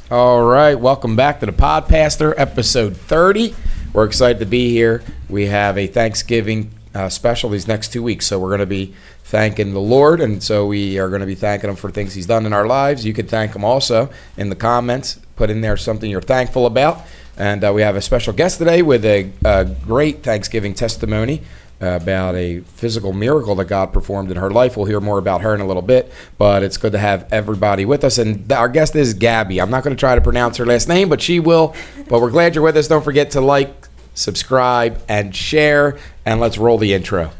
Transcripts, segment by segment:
All right, welcome back to the Podpastor, episode 30. We're excited to be here. We have a Thanksgiving special these next 2 weeks, so we're going to be thanking the Lord, and so we are going to be thanking Him for things He's done in our lives. You could thank Him also in the comments. Put in there something you're thankful about. And we have a special guest today with a great Thanksgiving testimony about a physical miracle that God performed in her life. We'll hear more about her in a little bit, but it's good to have everybody with us. And our guest is Gabby. I'm not going to try to pronounce her last name, but she will. But we're glad you're with us. Don't forget to like, subscribe, and share. And let's roll the intro.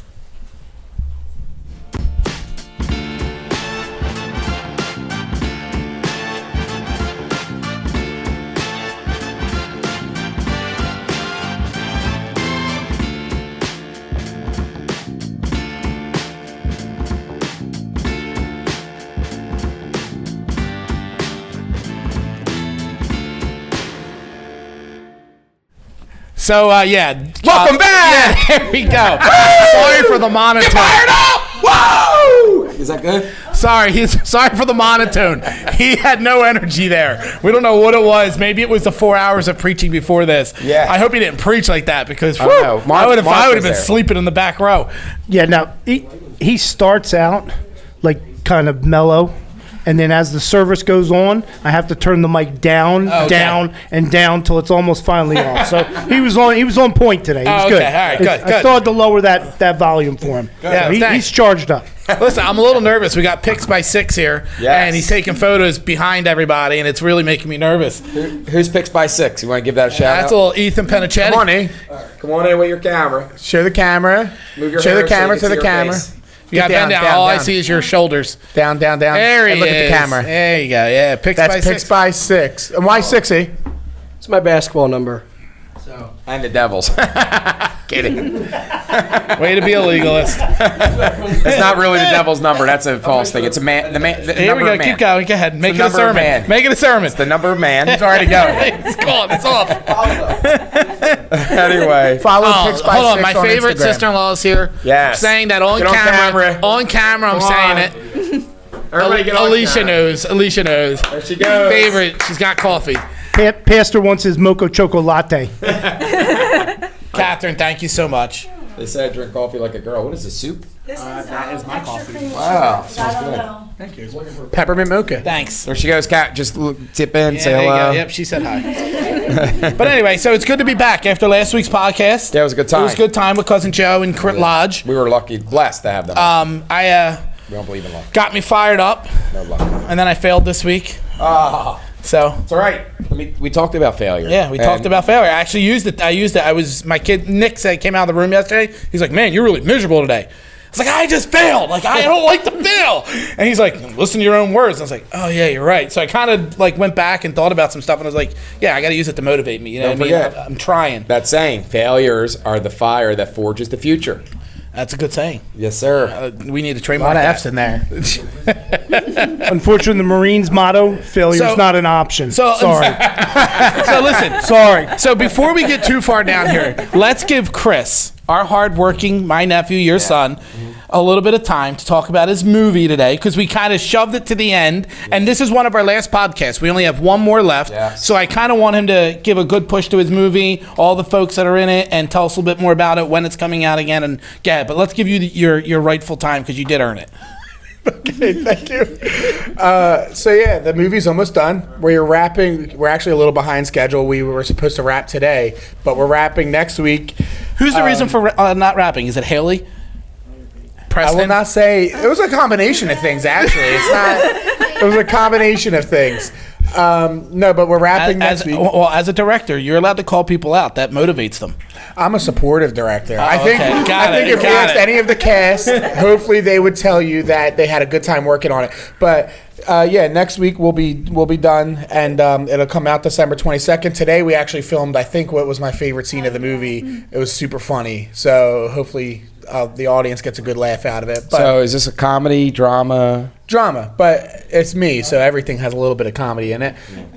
So, welcome back! Yeah, there we go. Sorry for the monotone. Fired up! Whoa! Is that good? Sorry for the monotone. He had no energy there. We don't know what it was. Maybe it was the 4 hours of preaching before this. Yeah. I hope he didn't preach like that because I would have been sleeping in the back row. Yeah, now, he starts out like kind of mellow. And then as the service goes on, I have to turn the mic down, down, and down till it's almost finally off. So he was on point today. He was good. All right, good. I started to lower that volume for him. Yeah, he's charged up. Listen, I'm a little nervous. We got Picks by 6 here, yes. And he's taking photos behind everybody, and it's really making me nervous. Who's Picks by 6? You want to give that a shout out? That's a little Ethan Penichetti. Come on, eh? Come on in with your camera. Show the camera. Move your Show hair the camera so to you the can see your camera. face. You got bend down. All I see is your shoulders. Down. There he and look at the camera. There you go. Yeah, Picks by 6. That's Picks by 6. And why 6, eh? It's my basketball number. And the Devils. Kidding. Way to be a legalist. It's not really the Devil's number. That's a false thing. It's a man. The Here number we go. of man. Keep going. Go ahead. Make it a number of sermon. man. Make it a sermon. It's the number of man. It's already going. It's gone. It's off. Anyway. Follow Picks by 6 hold on. My on favorite Instagram. sister-in-law is here. Yes. I'm saying that on Get on camera. On camera, I'm Come saying on. it. Everybody get on Alicia camera. knows. Alicia knows. There she goes. Favorite. She's got coffee. Pastor wants his Mocha Choco Latte. Catherine, thank you so much. They said drink coffee like a girl. What is this, soup? This that is my coffee. Wow. I don't know. Thank you. Peppermint mocha. Thanks. There she goes, Kat. Just tip in, Yeah, say there you hello. go. Yep, she said hi. But anyway, so it's good to be back after last week's podcast. Yeah, it was a good time. It was a good time with Cousin Joe and Crit Lodge. We were blessed to have them. We don't believe in luck. Got me fired up, No luck. and then I failed this week. So It's all right. We taled about failure. yeah, we talked about failure. I actually used it. My kid Nick said came out of the room yesterday. He's like, "Man, you're really miserable today." I was like, "I just failed. Like I don't like to fail." And he's like, "Listen to your own words." And I was like, "Oh yeah, you're right." So I kind of like went back and thought about some stuff, and I was like, "Yeah, I got to use it to motivate me." You know Don't what I mean? forget. I'm trying. That saying, failures are the fire that forges the future. That's a good saying. Yes, sir. We need to A trademark lot of that. F's in there. Unfortunately, the Marines' motto, failure is not an option. Sorry. So listen. Sorry. So before we get too far down here, let's give Chris, our hardworking, my nephew, your son, a little bit of time to talk about his movie today because we kind of shoved it to the end. And this is one of our last podcasts. We only have one more left. Yes. So I kind of want him to give a good push to his movie, all the folks that are in it, and tell us a little bit more about it, when it's coming out again. And yeah, but let's give you your rightful time because you did earn it. Okay, thank you. The movie's almost done. We're wrapping. We're actually a little behind schedule. We were supposed to wrap today, but we're wrapping next week. Who's the reason for not rapping? Is it Haley? I Preston? will not say. It was a combination of things, actually. It's not. It was a combination of things. No, but we're wrapping next week. Well, as a director, you're allowed to call people out. That motivates them. I'm a supportive director. I think. okay. Got I think it, if you got asked it. any of the cast, hopefully they would tell you that they had a good time working on it. But next week we'll be done, and it'll come out December 22nd. Today we actually filmed, I think, what was my favorite scene of the movie. It was super funny. So hopefully the audience gets a good laugh out of it. But So is this a comedy, drama? drama, but it's me, so everything has a little bit of comedy in it.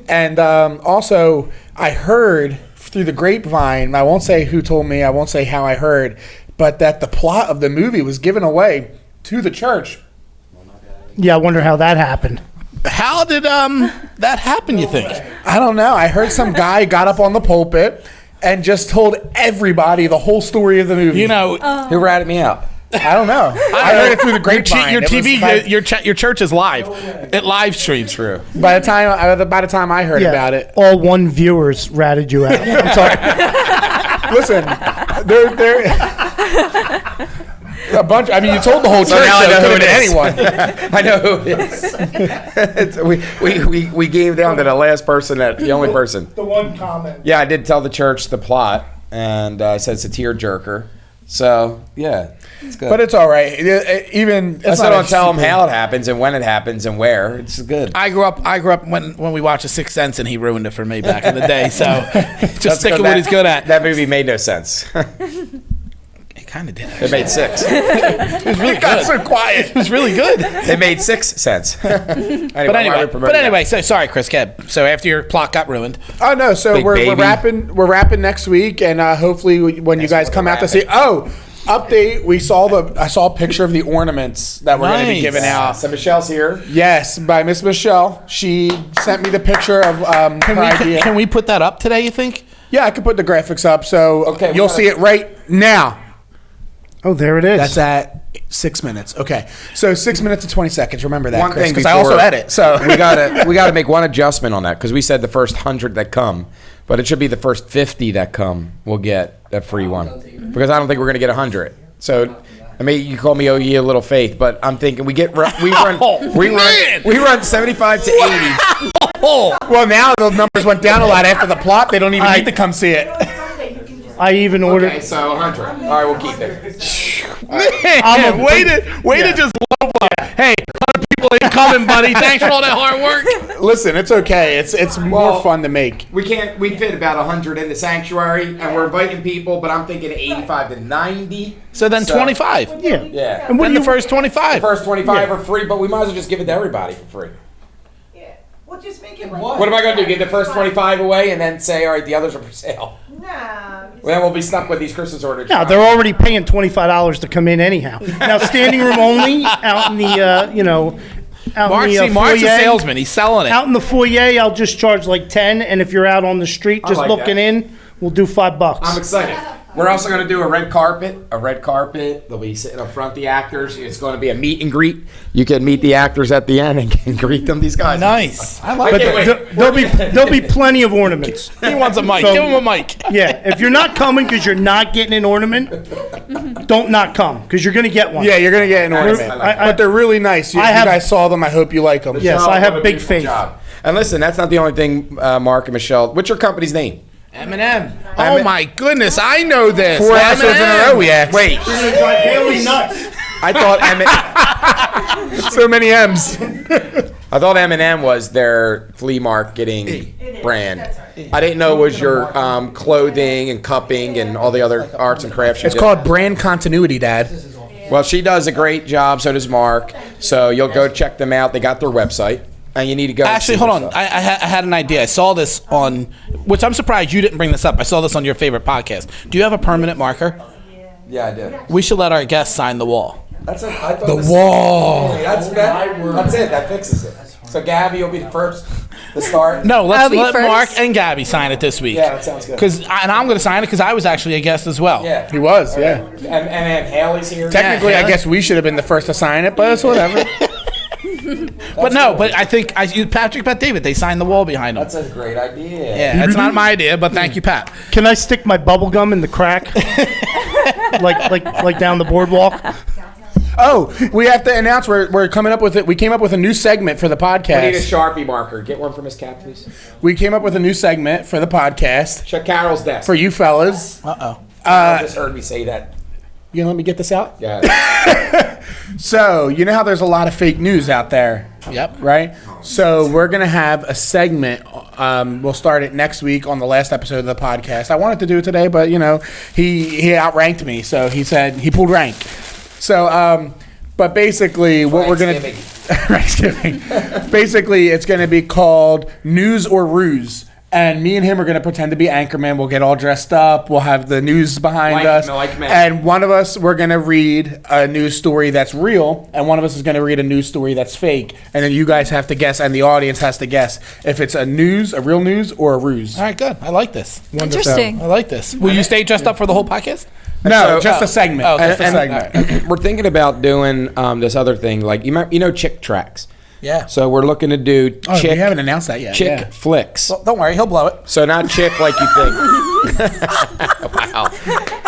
And also, I heard through the grapevine, I won't say who told me, I won't say how I heard, but that the plot of the movie was given away to the church. Yeah, I wonder how that happened. How did that happen, you think? I don't know. I heard some guy got up on the pulpit and just told everybody the whole story of the movie. You know, Who ratted me out? I don't know. I heard it through the grapevine. your It was TV, by- your church is live. It live streams. True. by the time I heard about it. All one viewers ratted you out. I'm sorry. Listen, they're a bunch. I mean, you told the whole church. So now I so know it who could it have is. been anyone. I know who it is. we gave down to the last person, the only person. The one comment. Yeah, I did tell the church the plot, and I said it's a tearjerker. So yeah, it's good. But it's all right. Even I it's still not don't tell them super- how it happens and when it happens and where. It's good. I grew up when we watched The Sixth Sense, and he ruined it for me back in the day. So just That's stick good. with what he's good at. That movie made no sense. It kind of did. It made 6. It was really It got good. so quiet. It was really good. It made 6 cents. Anyway, But why are we promoting that? so sorry, Chris Keb. So after your plot got ruined, Oh no! So Big we're baby. wrapping next week, and hopefully when you guys what come we're out to see. Oh, update! I saw a picture of the ornaments that we're going to be Nice. giving out. So Michelle's here. Yes, by Miss Michelle. She sent me the picture of her idea. can we put that up today? You think? Yeah, I can put the graphics up, so Okay, we you'll gotta- see it right now. Oh, there it is. That's at 6 minutes. Okay, so 6 minutes and 20 seconds. Remember that, One Chris, thing because I also before- edit. So we gotta make one adjustment on that because we said the first 100 that come, but it should be the first 50 that come will get a free one because I don't think we're gonna get 100. So. I mean, you call me ye a little faith, but I'm thinking we run 75 to 80. well, now the numbers went down a lot after the plot. They don't even need to come see it. I even ordered. Okay, so 100. All right, we'll keep it. Man, way to just low blow. Hey, 100 people ain't coming, buddy. Thanks for all that hard work. Listen, it's okay. It's more fun to make. We fit about 100 in the sanctuary, and we're inviting people, but I'm thinking 85 to 90. So then 25. Yeah. Yeah. And what Then do the you first 25. The first 25 are free, but we might as well just give it to everybody for free. Yeah. Well, just make it like. What am I going to do? Give the first 25 away and then say, all right, the others are for sale? Nah. Well, then we'll be stuck with these Christmas orders. No, they're already paying $25 to come in anyhow. Now, standing room only out in the, out in the Mark's a foyer. salesman. He's selling it. Out in the foyer, I'll just charge like 10, and if you're out on the street just like looking that. in, we'll do $5. I'm excited. We're also going to do a red carpet. They'll be sitting up front, the actors. It's going to be a meet and greet. You can meet the actors at the end and greet them. These guys. Nice. I like But it. there'll be plenty of ornaments. He wants a mic. So- Give him a mic. Yeah, if you're not coming because you're not getting an ornament, don't not come because you're gonna get one. Yeah, you're gonna get an ornament, I- but they're really nice. You, I you have- guys saw them. I hope you like them. Yes, Michelle, I have what a big beautiful faith. job. And listen, that's not the only thing, Mark and Michelle. What's your company's name? M&M. Oh my goodness, I know this. 4 episodes in a row we asked. Wait, Haley nuts. I thought So many M's. I thought M&M was their flea marketing brand. I didn't know it was your clothing and cupping and all the other arts and crafts. It's called brand continuity, Dad. Well, she does a great job. So does Mark. So you'll go check them out. They got their website, and you need to go. and Actually, see hold their on. stuff. I had an idea. I saw this on, which I'm surprised you didn't bring this up. I saw this on your favorite podcast. Do you have a permanent marker? Yeah, I did. We should let our guests sign the wall. That's it. I thought The this- wall. Hey, that's it. That fixes it. So Gabby, you'll be the first to start. No, let's I'll be let first. Mark and Gabby sign it this week. Yeah, that sounds good. And I'm going to sign it because I was actually a guest as well. Yeah. He was, yeah. And then Haley's here. Technically, Yeah. I guess we should have been the first to sign it, but it's whatever. But no, but I think Patrick, Pat, David, they signed the wall behind them. That's a great idea. Yeah, it's not my idea, but thank you, Pat. Can I stick my bubble gum in the crack, like down the boardwalk? Oh, we have to announce we're coming up with it. We came up with a new segment for the We need a podcast. Sharpie marker. Get one from Miss Cap, please. We came up with a new segment for the podcast Check Carol's desk. for you fellas. I just heard me say that. You gonna let me get this out? Yeah. So, you know how there's a lot of fake news out there, Yep. right? So, we're going to have a segment. We'll start it next week on the last episode of the podcast. I wanted to do it today, but, he outranked me. So, he said he pulled rank. So, but basically, what we're going to... Thanksgiving. Basically, it's going to be called News or Ruse. And me and him are going to pretend to be anchorman. We'll get all dressed up. We'll have the news behind us. And one of us, we're going to read a news story that's real. And one of us is going to read a news story that's fake. And then you guys have to guess, and the audience has to guess if it's a real news, or a ruse. All right, good. I like this. Interesting. I like this. Will you stay dressed up for the whole podcast? No, just a segment. Oh, just a segment. segment. We're thinking about doing this other thing, like you know, chick tracks. Yeah. So we're looking to do We chick haven't announced that yet. chick flicks. Well, don't worry, he'll blow it. So not chick like you think. Wow.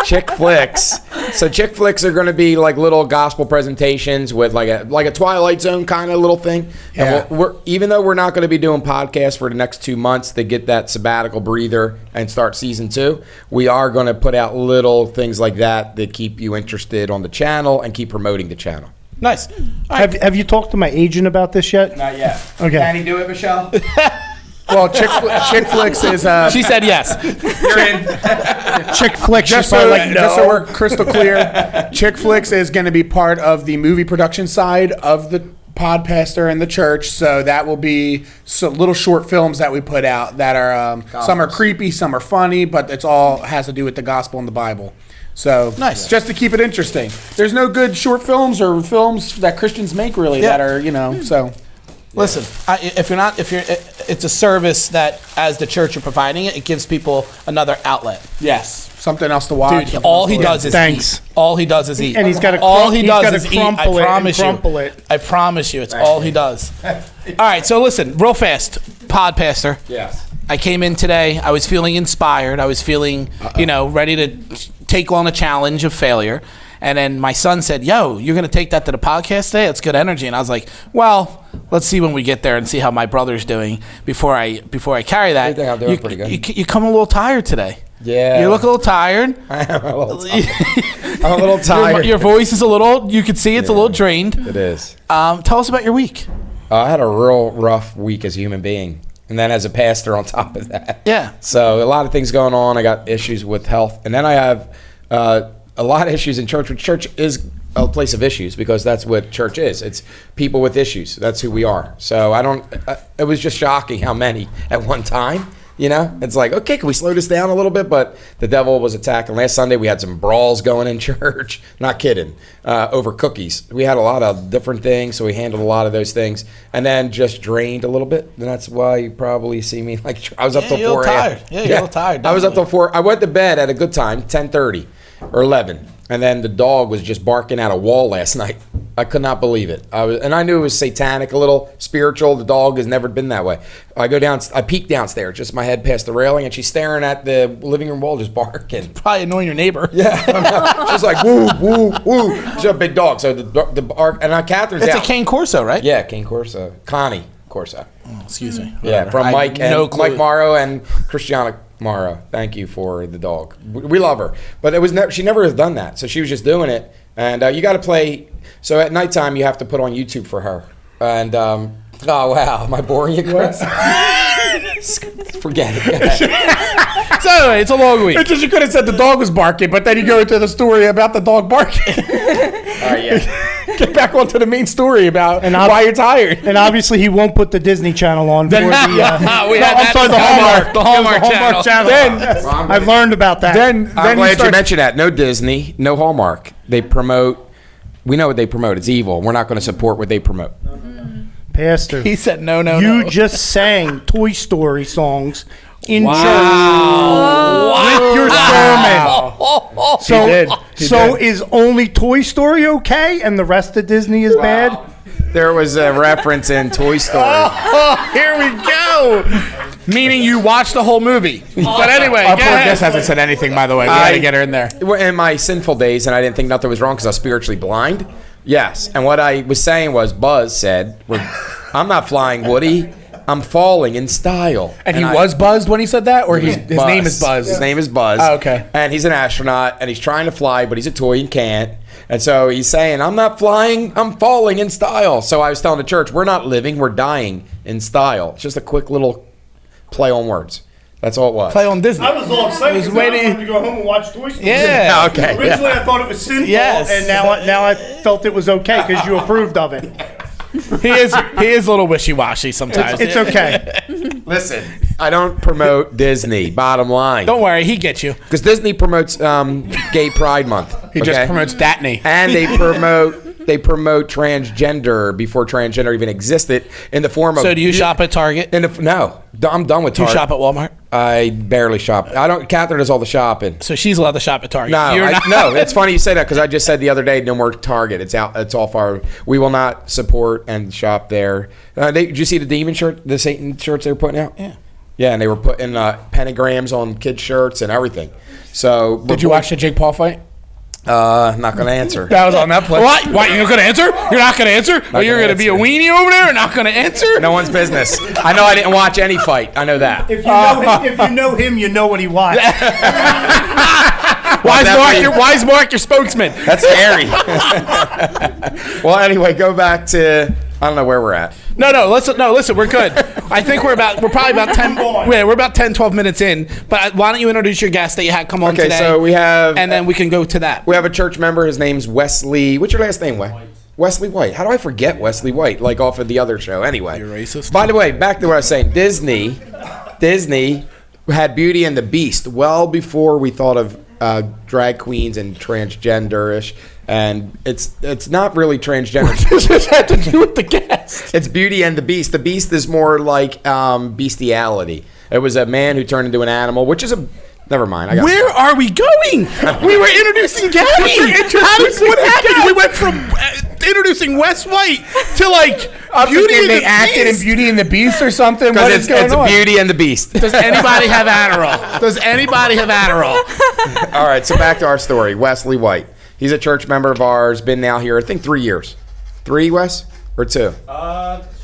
Chick flicks. So chick flicks are going to be like little gospel presentations with like a Twilight Zone kind of little thing. Yeah. And we're even though we're not going to be doing podcasts for the next 2 months to get that sabbatical breather and start season 2, we are going to put out little things like that keep you interested on the channel and keep promoting the channel. Nice. All right. Have you talked to my agent about this yet? Not yet. Okay. Can he do it, Michelle? Well, chick flicks is She said yes. You're in. Chick flicks. just so we're crystal clear. Chick flicks is going to be part of the movie production side of the Podpastor and the church. So that will be little short films that we put out that are some are creepy, some are funny, but it's all has to do with the gospel and the Bible. So Nice. just to keep it interesting. There's no good short films or films that Christians make really that are, so. Listen, it's a service that as the church are providing it, it gives people another outlet. Yes. Something else to watch. Dude, something all else he to does is Thanks. eat. All he does is eat. And he's got to all he does is eat. crumple I it promise and crumple you. it. I promise you, it's all he does. All right, so listen, real fast, Podpastor. Yes. I came in today. I was feeling inspired. I was feeling, ready to take on a challenge of failure. And then my son said, "Yo, you're going to take that to the podcast today? It's good energy." And I was like, "Well, let's see when we get there and see how my brother's doing before I carry that." I think I'm doing pretty good. You come a little tired today. Yeah. You look a little tired. I am a little tired. I'm a little tired. Your voice is a little. You can see it's a little drained. It is. Tell us about your week. I had a real rough week as a human being, and then as a pastor on top of that. Yeah. So a lot of things going on. I got issues with health, and then I have a lot of issues in church. Which church is a place of issues because that's what church is. It's people with issues. That's who we are. So it was just shocking how many at one time. It's like, okay, can we slow this down a little bit? But the devil was attacking. Last Sunday, we had some brawls going in church. Not kidding. Over cookies. We had a lot of different things, so we handled a lot of those things. And then just drained a little bit. And that's why you probably see me I was up till 4 a.m. Tired. Yeah, you're a little tired. I was up till 4. I went to bed at a good time, 10:30 or 11. And then the dog was just barking at a wall last night. I could not believe it. I knew it was satanic, a little spiritual. The dog has never been that way. I peek downstairs, just my head past the railing, and she's staring at the living room wall, just barking. Probably annoying your neighbor. Yeah, she's like woo, woo, woo. She's a big dog, so the bark. And Catherine's It's out. a Cane Corso, right? Yeah, Cane Corso, Connie Corso. Excuse me. Yeah, from I Mike have no clue. Mike Morrow and Christiana Morrow. Thank you for the dog. We love her, but she never has done that. So she was just doing it, and you got to play. So at nighttime, you have to put on YouTube for her. And oh wow, am I boring you, Chris? Forget it. So anyway, it's a long week. It's just you could have said the dog was barking, but then you go into the story about the dog barking. Yeah. Get back onto the main story about why you're tired. And obviously, he won't put the Disney Channel on for the. The Hallmark channel. Then I've learned about that. I'm glad you mentioned that. No Disney, no Hallmark. They promote. We know what they promote. It's evil. We're not going to support what they promote. Pastor, He said no. you just sang Toy Story songs in church with your sermon. So, He did. is only Toy Story okay, and the rest of Disney is bad? There was a reference in Toy Story. Oh, here we go. Meaning you watched the whole movie. But anyway, Our go poor ahead. guest hasn't said anything, by the way. We got to get her in there. In my sinful days, and I didn't think nothing was wrong because I was spiritually blind. Yes, and what I was saying was, Buzz said, "I'm not flying, Woody. I'm falling in style." And he was buzzed when he said that, or his name is Buzz. His name is Buzz. Oh, okay. And he's an astronaut, and he's trying to fly, but he's a toy and can't. And so he's saying, "I'm not flying. I'm falling in style." So I was telling the church, we're not living, we're dying in style. It's just a quick little play on words. That's all it was. Play on Disney. I was all excited. was waiting- to go home and watch Toy Story. Yeah. Okay. Originally, I thought it was sinful, Yes. and now I felt it was okay because you approved of it. He is a little wishy-washy sometimes. It's okay. Listen, I don't promote Disney. Bottom line, Don't worry, he gets you. because Disney promotes Gay Pride Month. He just promotes Datney. and they promote transgender before transgender even existed in the form of. So do you shop at Target? No, I'm done with Do you Target. shop at Walmart? I barely shop. I don't. Catherine does all the shopping. So she's allowed to shop at Target. No, You're not. no. It's funny you say that because I just said the other day, no more Target. It's out. It's all far. We will not support and shop there. Did you see the demon shirt, the Satan shirts they were putting out? Yeah. Yeah, and they were putting pentagrams on kids' shirts and everything. So Did you watch the Jake Paul fight? Not gonna answer. That was on Netflix. What? You're not gonna answer? You're not gonna answer? Or you're gonna be a answer. weenie over there and not gonna answer? No one's business. I know I didn't watch any fight. I know that. If you know him, you know what he watched. Why's Mark your spokesman? That's scary. Well, anyway, go back to I don't know where we're at. No, listen, we're good. I think we're probably about 10, yeah, we're about 10, 12 minutes in. But why don't you introduce your guest that you had come on Okay, today? so we have and then we can go to that. we have a church member. His name's Wesley. What's your last name, Wesley White. How do I forget Wesley White? Like off of the other show. Anyway, You're racist. By the way, back to what I was saying. Disney had Beauty and the Beast well before we thought of drag queens and transgender-ish. And it's not really transgender. What does this have to do with the guest? It's Beauty and the Beast. The Beast is more like bestiality. It was a man who turned into an animal, which is a... Never mind. Where are we going? We were introducing Gabby. What happened? We went from introducing Wes White to like Beauty and they the acted in Beast. Beauty and the Beast or something. What Because is going it's on? Beauty and the Beast. Does anybody have Adderall? Does anybody have Adderall? All right, so back to our story. Wesley White. He's a church member of ours. Been now here, I think, 3 years. 3, Wes? Or 2?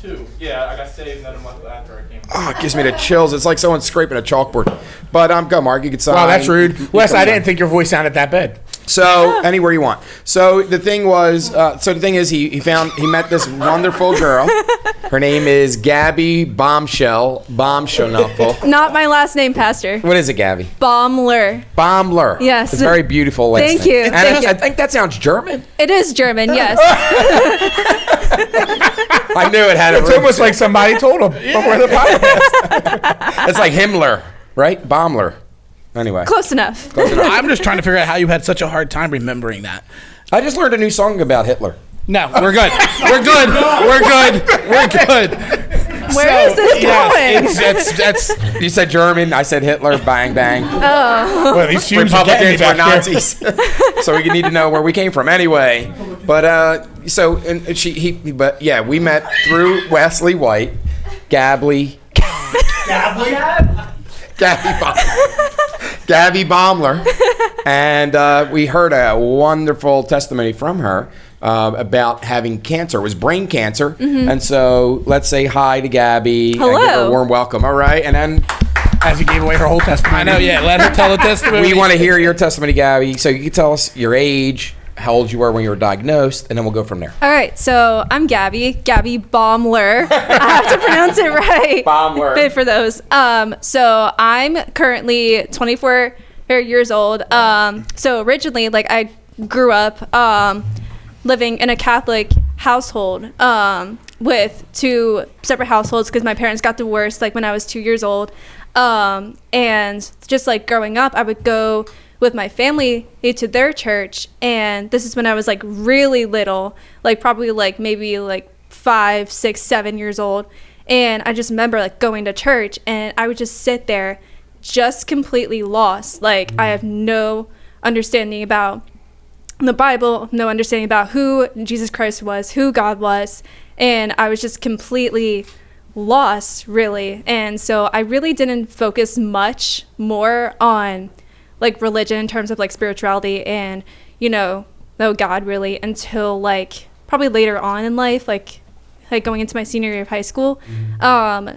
2. Yeah, I got saved then a month after I came. Oh, it gives me the chills. It's like someone scraping a chalkboard. But go, Mark. You can sign. Wow, that's rude. Wes, I didn't think your voice sounded that bad. So anywhere you want. So the thing is, he met this wonderful girl. Her name is Gabby Bombshell. Not my last name, Pastor. What is it, Gabby? Baumler. Bombler. Yes. It's a very beautiful last Thank name. you, And thank you. I think that sounds German. It is German, yes. I knew it had a It's almost like somebody told him before the podcast. It's like Himmler, right? Bombler. Anyway. Close enough. I'm just trying to figure out how you had such a hard time remembering that. I just learned a new song about Hitler. No, we're good. We're good. We're good. We're good. Where is this going? That's You said German. I said Hitler. Bang, bang. Well, these fumes are getting me Republicans were back here. Nazis. So we need to know where we came from anyway. But we met through Wesley White, Gabby Baumler, and we heard a wonderful testimony from her about having cancer. It was brain cancer, and so let's say hi to Gabby. And give her a Hello. warm welcome. All right, and then As he gave away her whole testimony. I know. Yeah, let her tell the testimony. we want to hear your testimony, Gabby. So you can tell us your age, how old you were when you were diagnosed, and then we'll go from there. All right, so I'm Gabby Baumler. I have to pronounce it right. Baumler. For those. So I'm currently 24 years old. So originally, like I grew up living in a Catholic household with 2 separate households because my parents got divorced like when I was 2 years old. And just like growing up, I would go with my family to their church, and this is when I was like really little, like probably like maybe like 5, 6, 7 years old. And I just remember like going to church and I would just sit there just completely lost. Like I have no understanding about the Bible, no understanding about who Jesus Christ was, who God was, and I was just completely lost, really. And so I really didn't focus much more on like religion in terms of like spirituality and know God really until like probably later on in life, like going into my senior year of high school.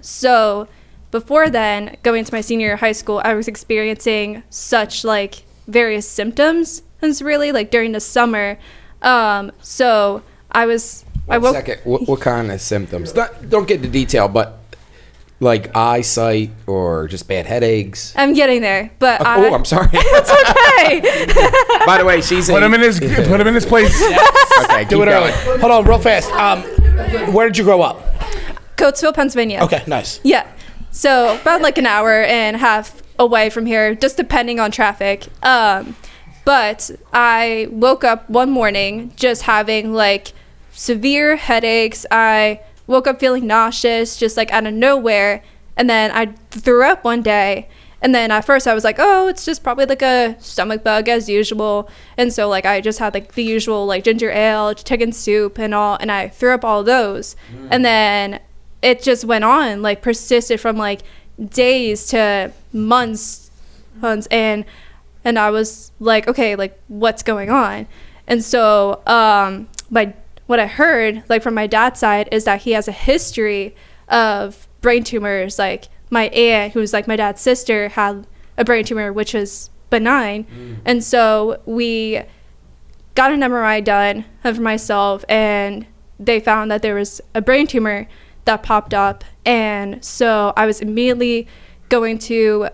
So before then, going into my senior year of high school, I was experiencing such like various symptoms. It's really like during the summer. So I woke. Second, what kind of symptoms? Don't get into detail, but like eyesight or just bad headaches. I'm getting there, but I'm sorry. it's okay. By the way, she's Put him in his place. Okay, Do it early. Hold on, real fast. Where did you grow up? Coatesville, Pennsylvania. Okay, nice. Yeah. So about like an hour and a half away from here, just depending on traffic. But I woke up one morning just having like severe headaches. I woke up feeling nauseous, just like out of nowhere. And then I threw up one day. And then at first I was like, oh, it's just probably like a stomach bug as usual. And so like I just had like the usual like ginger ale, chicken soup and all. And I threw up all those. And then it just went on, like persisted from like days to months. And I was like, okay, like what's going on? And so what I heard like from my dad's side is that he has a history of brain tumors. Like my aunt, who's like my dad's sister, had a brain tumor which was benign. And so we got an MRI done of myself, and they found that there was a brain tumor that popped up. And so I was immediately going to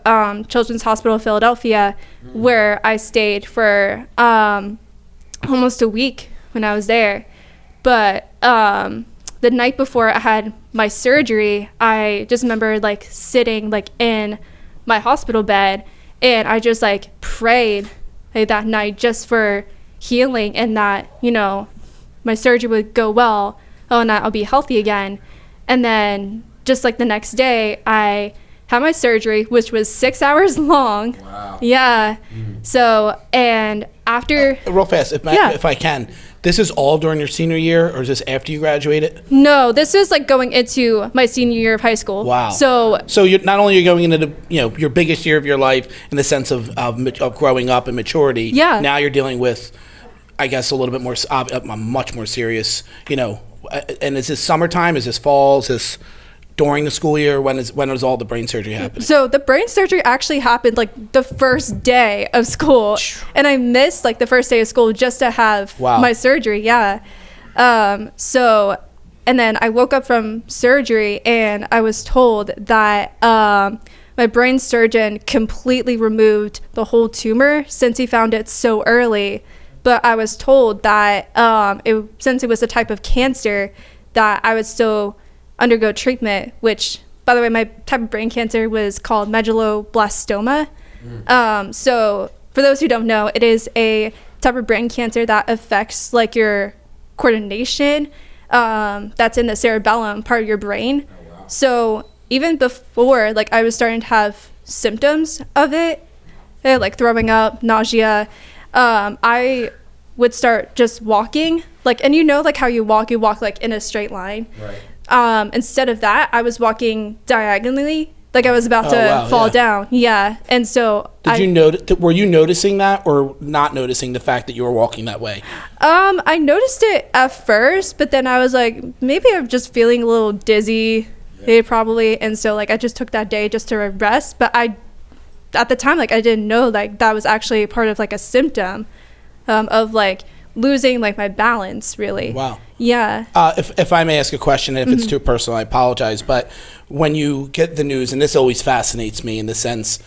Children's Hospital of Philadelphia, where I stayed for almost a week when I was there. But the night before I had my surgery, I just remember like sitting like in my hospital bed, and I just like prayed like that night just for healing, and that, you know, my surgery would go well, and that I'll be healthy again. And then just like the next day, I had my surgery, which was 6 hours long. Wow. Yeah. So, and after Real fast, if I can, this is all during your senior year, or is this after you graduated? No, this is like going into my senior year of high school. Wow. So you're not only are you going into the, you know, your biggest year of your life in the sense of growing up and maturity. Yeah. Now you're dealing with, I guess, a little bit more, much more serious, you know. And is this summertime? Is this fall? Is this during the school year? When is all the brain surgery happening? So the brain surgery actually happened like the first day of school, and I missed like the first day of school just to have my surgery. Yeah. So, and then I woke up from surgery, and I was told that my brain surgeon completely removed the whole tumor since he found it so early. But I was told that since it was a type of cancer, that I would still undergo treatment, which, by the way, my type of brain cancer was called medulloblastoma. So for those who don't know, it is a type of brain cancer that affects like your coordination, that's in the cerebellum part of your brain. So even before like I was starting to have symptoms of it, like throwing up, nausea, I would start just walking like, and you know like how you walk like in a straight line. Right. Instead of that, I was walking diagonally, like I was about to fall down. Yeah. And so were you noticing that, or not noticing the fact that you were walking that way? I noticed it at first, but then I was like, maybe I'm just feeling a little dizzy, probably. And so like I just took that day just to rest. But at the time, like I didn't know like that was actually part of like a symptom of like losing like my balance, really. Wow. Yeah. If I may ask a question, and if it's too personal, I apologize. But when you get the news, and this always fascinates me in the sense,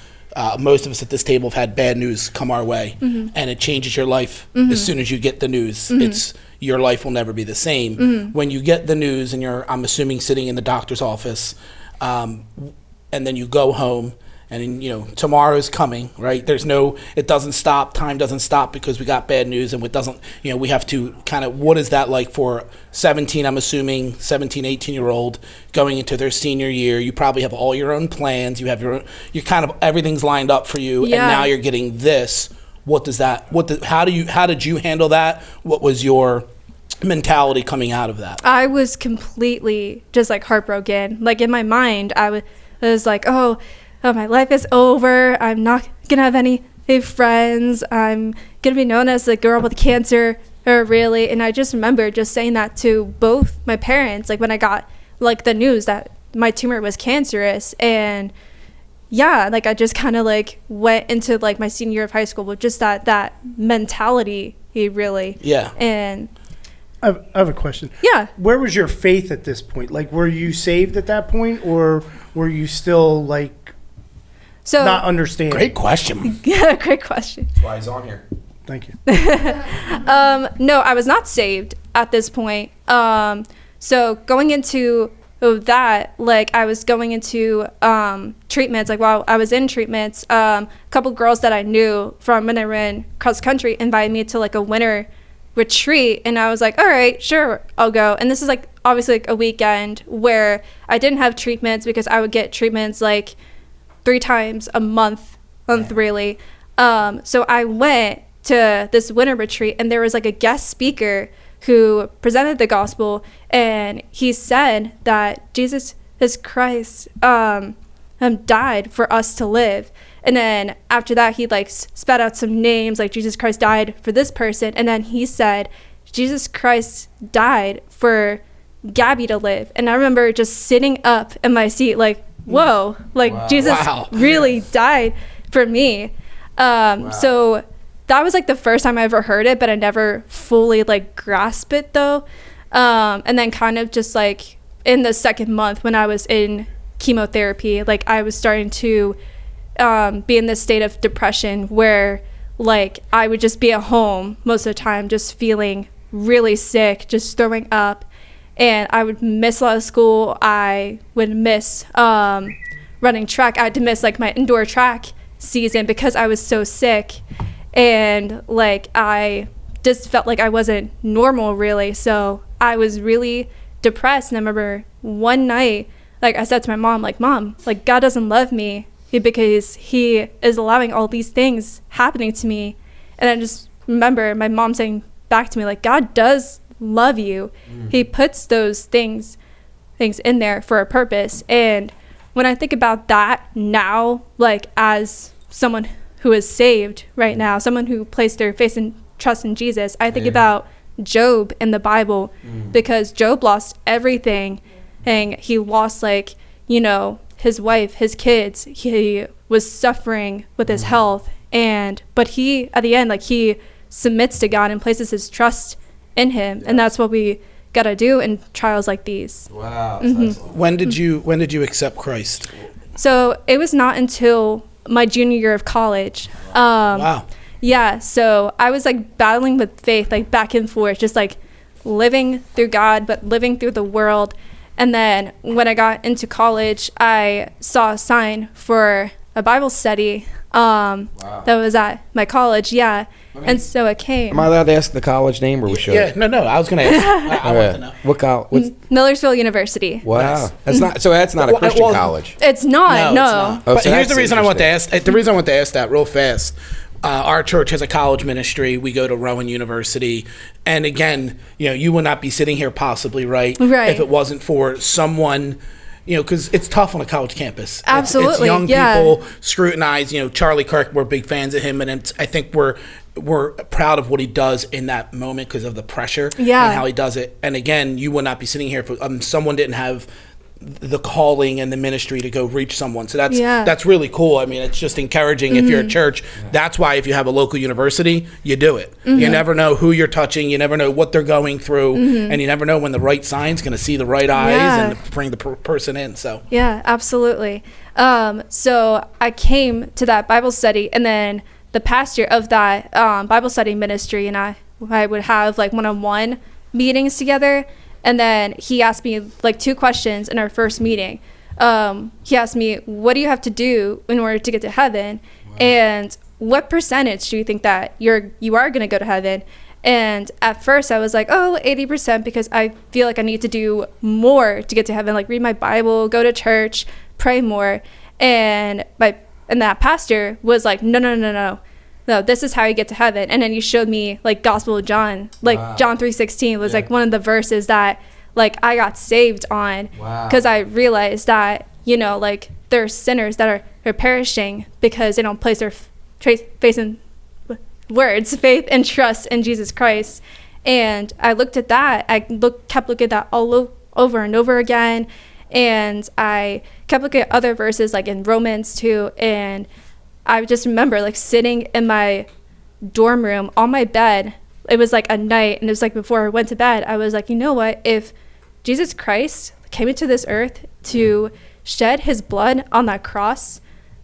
most of us at this table have had bad news come our way, and it changes your life as soon as you get the news. It's your life will never be the same. When you get the news, and I'm assuming sitting in the doctor's office, and then you go home, and you know tomorrow is coming, right? It doesn't stop. Time doesn't stop because we got bad news, and it doesn't. You know, we have to kind of. What is that like for 17? I'm assuming 17, 18-year-old going into their senior year. You probably have all your own plans. You have your own. You kind of everything's lined up for you, and now you're getting this. What does that? How did you handle that? What was your mentality coming out of that? I was completely just like heartbroken. Like in my mind, I was like, oh, my life is over. I'm not gonna have any friends. I'm gonna be known as the girl with cancer, or really. And I just remember just saying that to both my parents, like when I got like the news that my tumor was cancerous. And yeah, like I just kind of like went into like my senior year of high school with just that mentality, really. Yeah. And I have a question. Yeah. Where was your faith at this point? Like, were you saved at that point, or were you still like not understanding? Great question. Yeah, great question. That's why he's on here. Thank you. No, I was not saved at this point. So going into that, like, I was going into treatments. Like, while I was in treatments, a couple girls that I knew from when I ran cross country invited me to like a winter retreat, and I was like, all right, sure, I'll go. And this is like obviously like a weekend where I didn't have treatments, because I would get treatments like 3 times a month really. So I went to this winter retreat, and there was like a guest speaker who presented the gospel, and he said that Jesus Christ died for us to live. And then after that, he like spat out some names, like Jesus Christ died for this person, and then he said Jesus Christ died for Gabby to live. And I remember just sitting up in my seat like, whoa, like Jesus really died for me. So that was like the first time I ever heard it, but I never fully like grasped it though. And then kind of just like in the second month when I was in chemotherapy, like I was starting to be in this state of depression where like I would just be at home most of the time, just feeling really sick, just throwing up. And I would miss a lot of school. I would miss running track. I had to miss like my indoor track season because I was so sick. And like I just felt like I wasn't normal really. So I was really depressed. And I remember one night, like I said to my mom, like, Mom, like God doesn't love me because he is allowing all these things happening to me. And I just remember my mom saying back to me, like, God does love you. He puts those things in there for a purpose. And when I think about that now, like as someone who is saved right now, someone who placed their faith and trust in Jesus, I think about Job in the Bible, because Job lost everything, and he lost like, you know, his wife, his kids. He was suffering with his health, but he at the end, like he submits to God and places his trust in him. And that's what we got to do in trials like these. Wow. When did you accept Christ? So it was not until my junior year of college. Wow. Yeah, so I was like battling with faith, like back and forth, just like living through God, but living through the world. And then when I got into college, I saw a sign for a Bible study that was at my college. Yeah. And so it came. Am I allowed to ask the college name, or we should? Yeah, no, I was going to ask. I want to know. What college? Millersville University. Wow. That's not a Christian college. It's not, no. But so here's that's the reason I want to ask. interesting. The reason I want to ask that real fast. Our church has a college ministry. We go to Rowan University, and again, you know, you would not be sitting here possibly, right? Right. If it wasn't for someone, you know, because it's tough on a college campus. Absolutely, it's young yeah. people scrutinize. You know, Charlie Kirk, we're big fans of him, and I think we're proud of what he does in that moment because of the pressure and how he does it. And again, you would not be sitting here if someone didn't have the calling and the ministry to go reach someone. So that's really cool. I mean, it's just encouraging if you're a church. That's why if you have a local university, you do it. You never know who you're touching. You never know what they're going through. And you never know when the right sign's going to see the right eyes and bring the person in. So yeah, absolutely. So I came to that Bible study, and then the pastor of that Bible study ministry and I would have like one-on-one meetings together. And then he asked me like 2 questions in our first meeting. He asked me, what do you have to do in order to get to heaven? Wow. And what percentage do you think that you are going to go to heaven? And at first I was like, 80%, because I feel like I need to do more to get to heaven, like read my Bible, go to church, pray more. And that pastor was like, no, this is how you get to heaven. And then you showed me like Gospel of John, like John 3:16 was like one of the verses that like I got saved on, because I realized that, you know, like there are sinners that are perishing because they don't place their faith and trust in Jesus Christ. And I looked at that. I kept looking at that all over and over again. And I kept looking at other verses like in Romans 2, and I just remember like sitting in my dorm room on my bed. It was like a night, and it was like before I went to bed. I was like, you know what? If Jesus Christ came into this earth to shed his blood on that cross,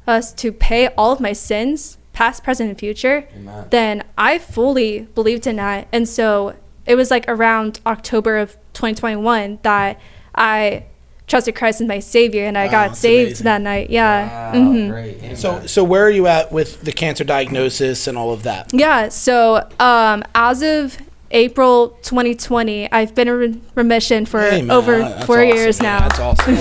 to pay all of my sins, past, present, and future, then I fully believed in that. And so it was like around October of 2021 that I trusted Christ as my Savior, and I got that's saved amazing. that night. Yeah. Great. So where are you at with the cancer diagnosis and all of that? Yeah. So as of April 2020, I've been in remission for Hey, man, over that's 4 awesome, years man. now. That's awesome.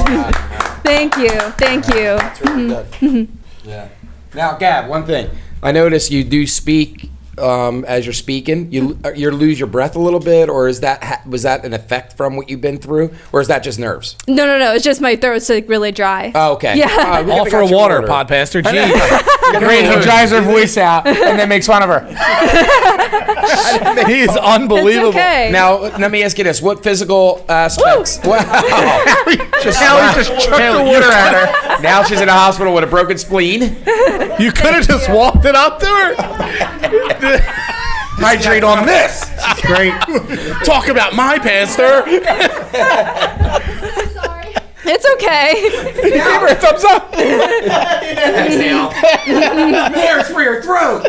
Thank you. Thank you. That's really good. Yeah. Now, Gab, one thing. I notice you do speak as you're speaking. You lose your breath a little bit, or is that was that an effect from what you've been through, or is that just nerves? No. It's just my throat's like really dry. Oh, okay. Yeah. We All got for your water, Podpastor. Gee. Great, he dries her voice out and then makes fun of her. He is It's unbelievable. okay. Now, let me ask you this: what physical aspects? Wow. Now he just chucked the water at her. Now she's in a hospital with a broken spleen. You could have just walked it up to her. Hydrate on this. Great. Talk about my pastor. It's okay. Give her a thumbs up. Exhale. There's for your throat.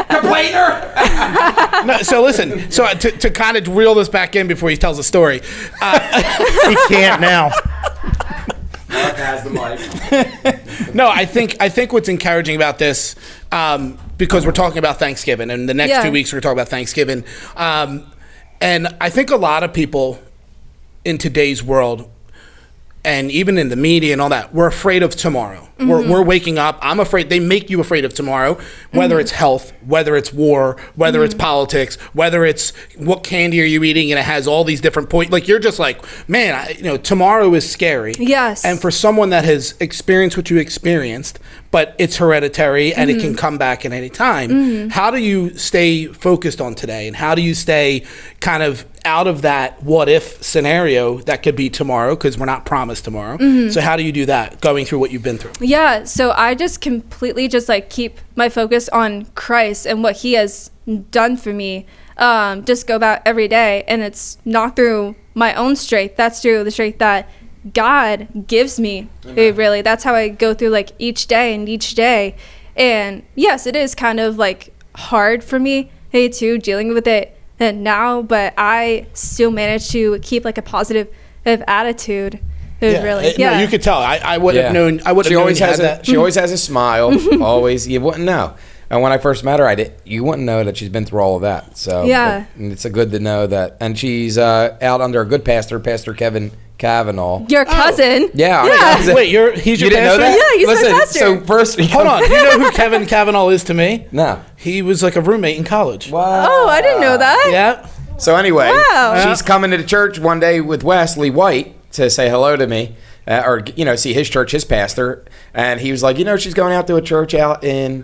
Complainer. No, so listen. So to kind of reel this back in before he tells the story. He can't now. Mark has the mic. No, I think what's encouraging about this, because we're talking about Thanksgiving, and the next Yeah. 2 weeks we're talking about Thanksgiving, and I think a lot of people in today's world, and even in the media and all that, we're afraid of tomorrow. We're waking up. I'm afraid. They make you afraid of tomorrow, whether it's health, whether it's war, whether it's politics, whether it's what candy are you eating, and it has all these different points. Like you're just like, man, tomorrow is scary. Yes. And for someone that has experienced what you experienced, but it's hereditary and it can come back at any time. How do you stay focused on today, and how do you stay kind of out of that what if scenario that could be tomorrow, because we're not promised tomorrow? So how do you do that going through what you've been through? Yeah, so I just completely just like keep my focus on Christ and what he has done for me. Just go about every day, and it's not through my own strength. That's through the strength that God gives me. Really, that's how I go through like each day and each day. And yes, it is kind of like hard for me, too, dealing with it now, but I still manage to keep like a positive attitude. Really, No, you could tell. I would have known. I would have She known always you has had that. she always has a smile. Always, you wouldn't know. And when I first met her, you wouldn't know that she's been through all of that. So Yeah. it's a good to know that. And she's out under a good pastor, Pastor Kevin Cavanaugh. Your cousin. Yeah. Wait, he's You your didn't know pastor? that? Yeah, he's my Listen, pastor. so first, Hold on. Do you know who Kevin Cavanaugh is to me? No. He was like a roommate in college. Wow. Oh, I didn't know that. Yeah. So anyway, Wow. she's coming to the church one day with Wesley White to say hello to me, or see his church, his pastor, and he was like, she's going out to a church out in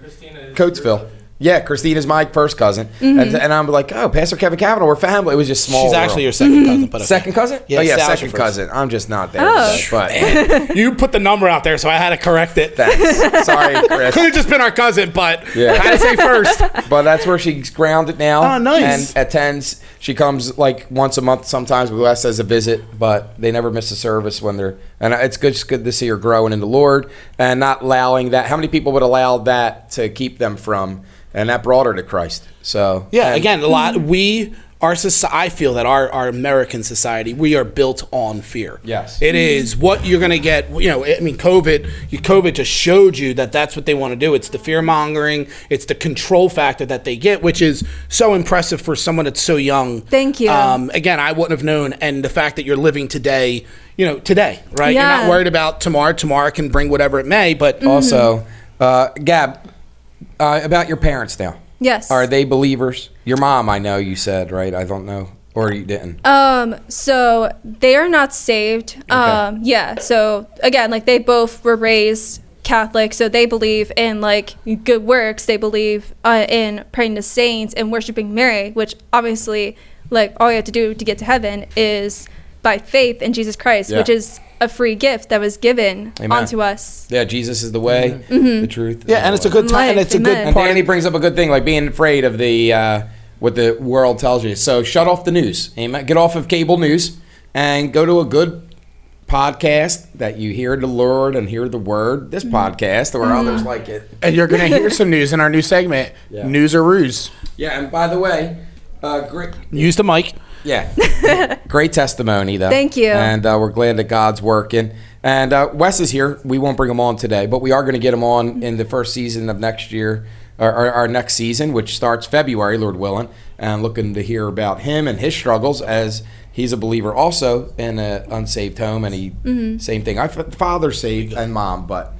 Coatesville. Yeah, Christina's my first cousin, and I'm like, oh, Pastor Kevin Cavanaugh, we're family. It was just small. She's world. actually your second cousin. But okay. Second cousin? Yeah, oh yeah, Sal's your second first. cousin. I'm just not there. Oh. Today, but You put the number out there, so I had to correct it. thanks. Sorry, Chris. Could have just been our cousin, but Yeah. I had to say first. But that's where she's grounded now. Oh, nice. And attends. She comes like once a month sometimes with us as a visit, but they never miss a service when they're. And it's just good to see her growing in the Lord and not allowing that. How many people would allow that to keep them from? And that brought her to Christ. So Yeah, and- again, a lot. Our society, I feel that our American society, we are built on fear. Yes. It is what you're going to get. COVID just showed you that that's what they want to do. It's the fear mongering. It's the control factor that they get, which is so impressive for someone that's so young. Thank you. Again, I wouldn't have known. And the fact that you're living today, today, right? You're Yeah. not worried about tomorrow. Tomorrow can bring whatever it may, but Also, Gab, about your parents now. Yes. Are they believers? Your mom, I know you said, right? I don't know. Or you didn't. So they are not saved. Yeah. So again, like they both were raised Catholic, so they believe in like good works. They believe in praying to saints and worshiping Mary, which obviously, like all you have to do to get to heaven is by faith in Jesus Christ, Yeah. which is a free gift that was given Amen. onto us. Yeah, Jesus is the way, the truth. yeah, and it's a good time, and Life, it's a good amen. And part. Danny brings up a good thing, like being afraid of the what the world tells you. So shut off the news. Amen. Get off of cable news and go to a good podcast that you hear the Lord and hear the Word. This podcast or others like it. And you're going to hear some news in our new segment, Yeah. News or Ruse. Yeah, and by the way, great. Use the mic. Yeah. Great testimony, though. Thank you. And we're glad that God's working. And Wes is here. We won't bring him on today, but we are going to get him on in the first season of next year, or our next season, which starts February, Lord willing. And looking to hear about him and his struggles, as he's a believer also in an unsaved home. And he, same thing. Father's saved and mom, but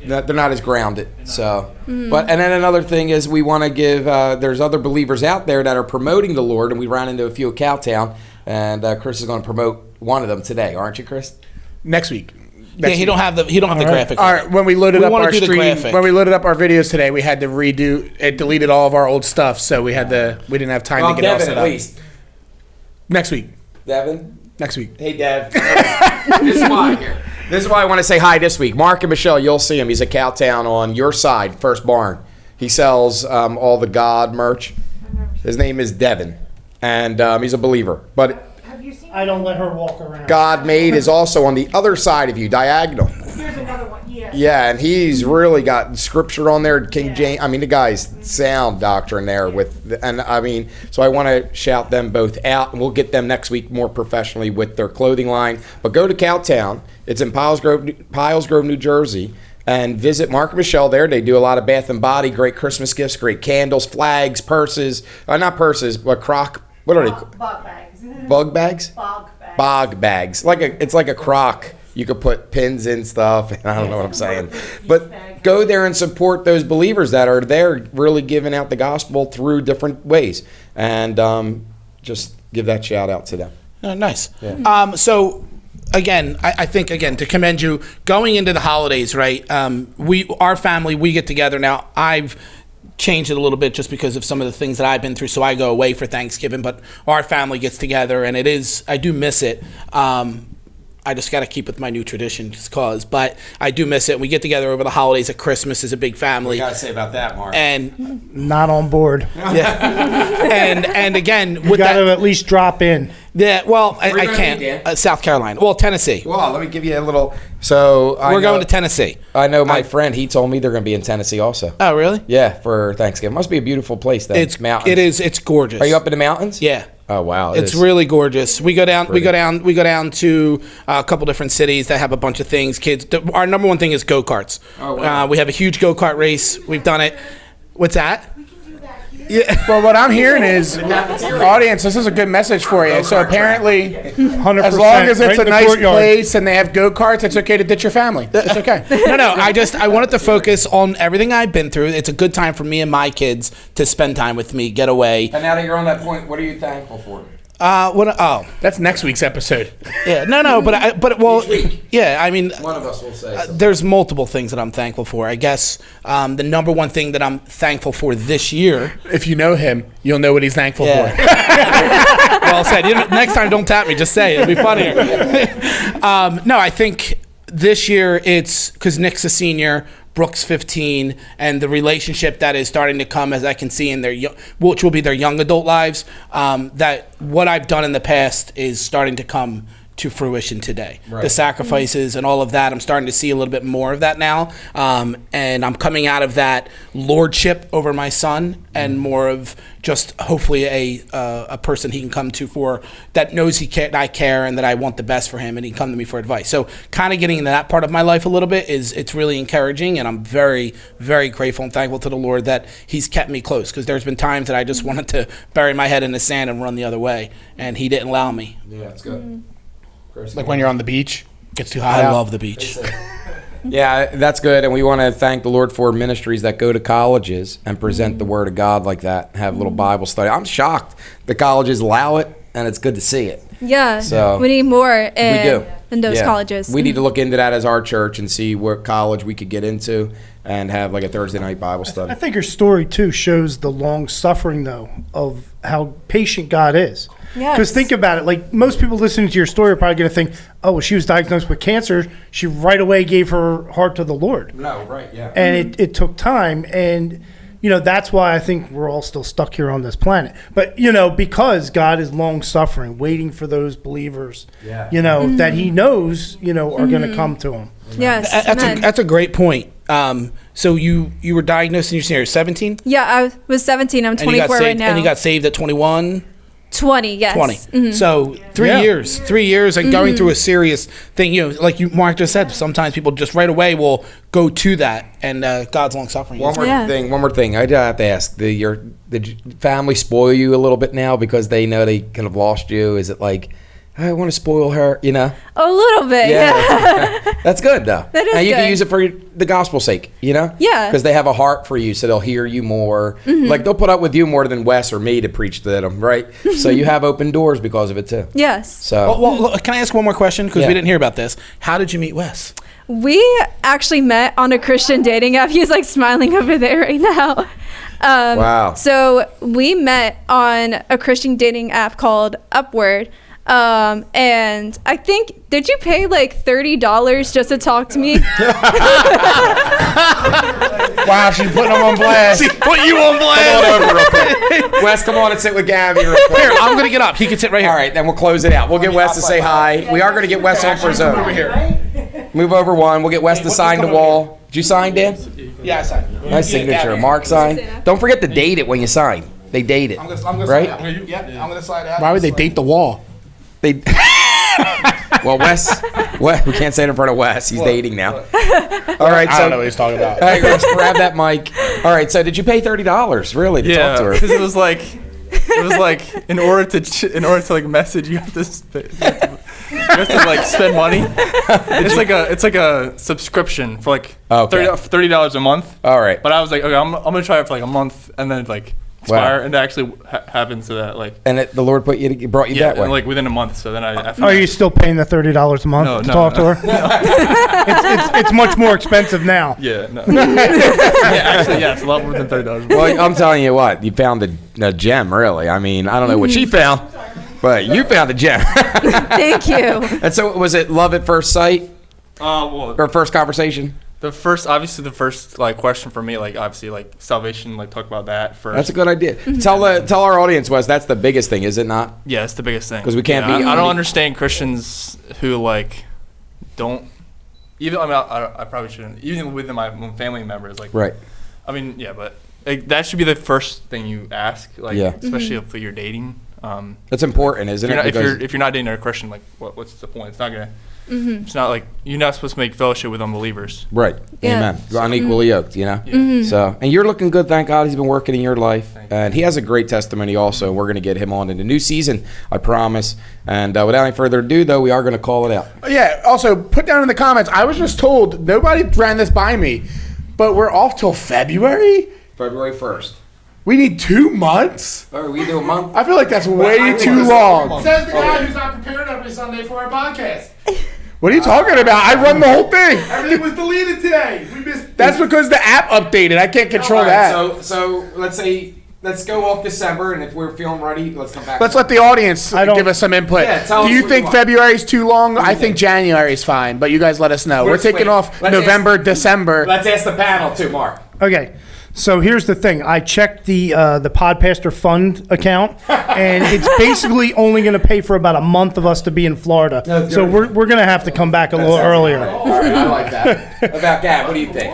they're not as grounded. So, but and then another thing is we want to give. There's other believers out there that are promoting the Lord, and we ran into a few at Cowtown, and Chris is going to promote one of them today, aren't you, Chris? Next week. Yeah, he don't have the graphic. All right, when we loaded up wanna our do the stream, graphic. when we loaded up our videos today, we had to redo. It deleted all of our old stuff, so we didn't have time to get it all Devin, set at up. least. Next week. Devin. Next week. Hey, Dev. This is why here. This is why I want to say hi this week. Mark and Michelle, you'll see him. He's at Cowtown on your side, First Barn. He sells all the God merch. His name is Devin, and he's a believer. But I don't let her walk around. God Made is also on the other side of you, diagonal. Here's another one, yeah. Yeah, and he's really got scripture on there. King James. I mean, the guy's sound doctrine there so I want to shout them both out, and we'll get them next week more professionally with their clothing line. But go to Cowtown. It's in Piles Grove, New Jersey, and visit Mark and Michelle there. They do a lot of bath and body, great Christmas gifts, great candles, flags, purses. Not purses, but what are they? Bog bags. Bug bags? Bog bags. Bog bags. It's like a crock. You could put pins in stuff. I don't know what I'm saying. But go there and support those believers that are there really giving out the gospel through different ways. And just give that shout out to them. Nice. Yeah. So again, I think to commend you going into the holidays, right? Our family, we get together now. I've changed it a little bit just because of some of the things that I've been through. So I go away for Thanksgiving, but our family gets together, and I do miss it. I just got to keep with my new tradition just cause, but I do miss it. We get together over the holidays at Christmas as a big family. You got to say about that, Mark. And Not on board. and again, You with got to that, at least drop in. yeah, well, Where you I gonna can't. be, Dan? South Carolina. Well, Tennessee. Well, let me give you a little. So We're going to Tennessee. I know my friend. He told me they're going to be in Tennessee also. Oh, really? Yeah, for Thanksgiving. Must be a beautiful place. Then It's mountains. It is. It's gorgeous. Are you up in the mountains? Yeah. Oh wow, It's really gorgeous. We go down. Pretty. We go down to a couple different cities that have a bunch of things. Kids. Our number one thing is go karts. Oh, wow. We have a huge go kart race. We've done it. What's that? Yeah. Well, what I'm hearing is, audience, this is a good message for you. So apparently, 100%. as long as it's right a in the nice courtyard. place and they have go-karts, it's okay to ditch your family. It's okay. No. I wanted to focus on everything I've been through. It's a good time for me and my kids to spend time with me, get away. And now that you're on that point, what are you thankful for? That's next week's episode. Yeah, no, well, yeah, I mean, One of us will say. something. there's multiple things that I'm thankful for. I guess the number one thing that I'm thankful for this year. If you know him, you'll know what he's thankful for. Well said. Next time, don't tap me. Just say it. It'll be funnier. No, I think this year it's because Nick's a senior, Brooke's 15, and the relationship that is starting to come, as I can see in their, which will be their young adult lives, that what I've done in the past is starting to come to fruition today. Right. The sacrifices and all of that, I'm starting to see a little bit more of that now. And I'm coming out of that lordship over my son and more of just hopefully a person he can come to for that knows I care and that I want the best for him and he can come to me for advice. So kind of getting into that part of my life a little bit it's really encouraging, and I'm very, very grateful and thankful to the Lord that he's kept me close, because there's been times that I just wanted to bury my head in the sand and run the other way, and he didn't allow me. Yeah, it's good. Like when you're on the beach, gets too hot I out. love the beach. Yeah, that's good. And we want to thank the Lord for ministries that go to colleges and present the Word of God like that, have a little Bible study. I'm shocked the colleges allow it, and it's good to see it. Yeah, So, we need more We do. in those Yeah. colleges. We need to look into that as our church and see what college we could get into and have like a Thursday night Bible study. I think your story too shows the long suffering though of how patient God is. Yes. Because think about it, like most people listening to your story are probably going to think, oh, well, she was diagnosed with cancer. She right away gave her heart to the Lord. No, right, yeah. And it took time. And, you know, that's why I think we're all still stuck here on this planet. But, you know, because God is long suffering, waiting for those believers, Yeah. you know, that he knows, you know, are going to come to him. Yes, amen. That's a great point. So you were diagnosed in your senior 17? Yeah, I was 17. I'm And you got 24 saved, right now. And you got saved at 21? 20, yes. 20. Mhm. So 3 Yeah. years, 3 years, and going through a serious thing. You know, like Mark just said, sometimes people just right away will go to that, and God's long suffering. One more Yeah. thing. One more thing. I have to ask: the family spoil you a little bit now because they know they kind of lost you? Is it like I want to spoil her? You know? A little bit, yeah. That's good though. That is and you can good. use it for the gospel's sake. You know? Yeah. Because they have a heart for you, so they'll hear you more. Like they'll put up with you more than Wes or me to preach to them, right? So you have open doors because of it too. Yes. So Well, look, can I ask one more question? Because Yeah. we didn't hear about this. How did you meet Wes? We actually met on a Christian dating app. He's like smiling over there right now. Wow. So we met on a Christian dating app called Upward. And I think, did you pay like $30 just to talk to me? Wow, she's putting them on blast. Put you on come on over real quick. Wes, come on and sit with Gabby real quick. Here, I'm gonna get up. He can sit right here. All right, then we'll close it out. We'll get Wes to say hi. We are going to get Wes on for his own. Over here. Move over one. We'll get Wes to sign the wall. Did you sign, Dan? Yeah, I signed. Nice signature. Mark signed. Don't forget to date it when you sign. They date it. I'm gonna Right? slide out. Yeah, I'm gonna slide out. Why would they date the wall? They. Well, Wes, we can't say it in front of Wes. He's dating now. All right, I so don't know what he's talking about. all right, Wes, grab that mic. All right, so did you pay $30 really to Yeah, talk to her? because it was like in order to like message you have to like spend money. It's like a subscription for like Okay. $30 a month. All right. But I was like, okay, I'm gonna try it for like a month and then like expire, and it actually happens to that like And the Lord brought you that way. and, like within a month. So then I after Are you still paying the $30 a month No, to no, talk no. to her? It's much more expensive now. yeah no actually yeah, it's a lot more than $30. Well, I'm telling you what, you found a gem, really. I mean, I don't know what she found, but you found a gem. Thank you. And so, was it love at first sight Well, or first conversation? the first like question for me, like obviously like salvation, like talk about that first. That's a good idea. Tell our audience, Wes, that's the biggest thing, is it not? Yeah, it's the biggest thing. 'Cause we can't be- I don't understand Christians who like don't even. I mean, I probably shouldn't. Even within my own family members, like Right. I mean, yeah, but like, that should be the first thing you ask. Like, Yeah. especially if you're dating. That's important, isn't it? If you're not dating a Christian, like what's the point? It's not gonna. It's not like you're not supposed to make fellowship with unbelievers. Right. Yeah. Amen. You're unequally yoked, you know? So, and you're looking good, thank God. He's been working in your life. And he has a great testimony also. We're going to get him on in the new season, I promise. And without any further ado, though, we are going to call it out. Yeah, also, put down in the comments, I was just told, nobody ran this by me, but we're off till February? February 1st. We need 2 months? All right, we do a month. I feel like that's way I too was- long. Says the guy who's not prepared every Sunday for our podcast. What are you talking about? I run the whole thing. Everything was deleted today. We missed. That's because the app updated. I can't control All right, that. So let's go off December, and if we're feeling ready, let's come back. Let's let the audience give us some input. Yeah, tell Do us you what think you want. February is too long? I you think think? January is fine, but you guys let us know. We're Let's taking wait. off Let's November, December. Let's ask the panel too, Mark. Okay. So here's the thing. I checked the Podpastor Fund account, and it's basically only going to pay for about a month of us to be in Florida. So we're going to have to come back a little earlier. All right, I like that. About Gab, what do you think?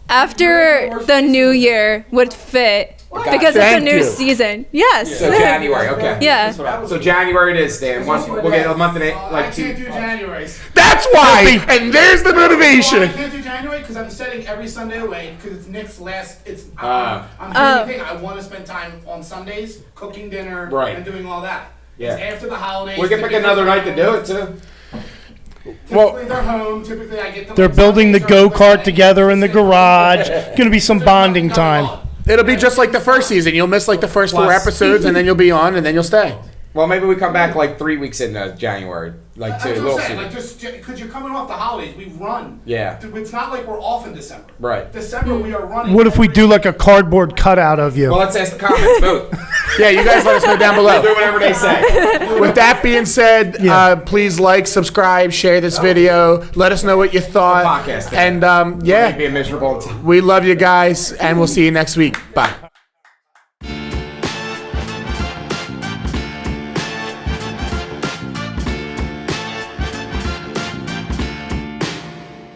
After the new year would fit because it's a Thank new you. season. Yes. So January, okay. Yeah. So January it is, Dan. We'll get a month in it, like do 2. January. That's why. And there's the motivation. can't do January because I'm setting every Sunday away because it's Nick's last. Ah. I'm doing the thing. I want to spend time on Sundays cooking dinner Right. and doing all that. Yeah. It's after the holidays. We can pick typically another they're night to do it too. Typically they're home. Typically I get them. They're on building the Sundays or go-kart Wednesdays. together in the garage. Going to be some bonding time. It'll be just like the first season. You'll miss like the first 4 episodes, and then you'll be on, and then you'll stay. Well, maybe we come back like 3 weeks in January, like That's 2, a what little I'm saying. sooner. Like just because you're coming off the holidays, we run. Yeah. It's not like we're off in December. Right. December we are running. What if we do like a cardboard cutout of you? Well, let's ask the comments. Vote. Yeah, you guys let us know down Do below. whatever they say. With that being said, please like, subscribe, share this video. Let us know what you thought. Podcast. And Make yeah, me miserable. we love you guys, and we'll see you next week. Bye.